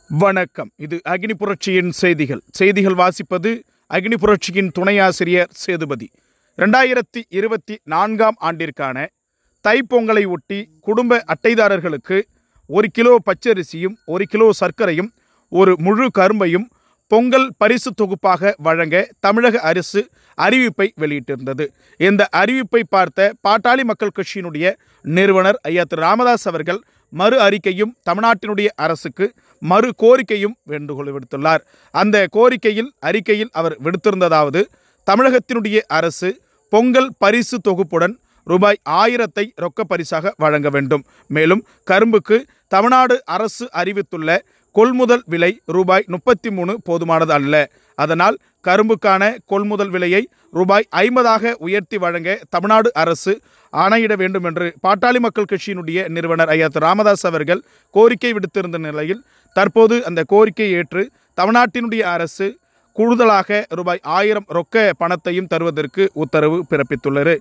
வணக்கம். இது அக்னி புரட்சியின் செய்திகள் வாசிப்பது அக்னி புரட்சியின் துணை ஆசிரியர் சேதுபதி. 2024 ஆண்டிற்கான தைப்பொங்கலை ஒட்டி குடும்ப அட்டைதாரர்களுக்கு 1 கிலோ பச்சரிசியும் 1 கிலோ சர்க்கரையும் ஒரு முழு கரும்பையும் பொங்கல் பரிசு தொகுப்பாக வழங்க தமிழக அரசு அறிவிப்பை வெளியிட்டிருந்தது. இந்த அறிவிப்பை பார்த்த பாட்டாளி மக்கள் கட்சியினுடைய நிறுவனர் ஐயா திரு ராமதாஸ் அவர்கள் மறு அறிக்கையும் தமிழ்நாட்டினுடைய அரசுக்கு மறு கோரிக்கையும் வேண்டுகோள் விடுத்துள்ளார். அந்த அறிக்கையில் அவர் விடுத்திருந்ததாவது, தமிழகத்தினுடைய அரசு பொங்கல் பரிசு தொகுப்புடன் ரூபாய் 1000 ரொக்க பரிசாக வழங்க வேண்டும். மேலும் கரும்புக்கு தமிழ்நாடு அரசு அறிவித்துள்ள கொள்முதல் விலை ரூபாய் 33 போதுமானது அல்ல. அதனால் கரும்புக்கான கொள்முதல் விலையை ரூபாய் 50 உயர்த்தி வழங்க தமிழ்நாடு அரசு ஆணையிட வேண்டும் என்று பாட்டாளி மக்கள் கட்சியினுடைய நிறுவனர் ஐயா திரு ராமதாஸ் அவர்கள் கோரிக்கை விடுத்திருந்த நிலையில் தற்போது அந்த கோரிக்கையை ஏற்று தமிழ்நாட்டினுடைய அரசு கூடுதலாக ரூபாய் 1000 ரொக்க பணத்தையும் தருவதற்கு உத்தரவு பிறப்பித்துள்ளது.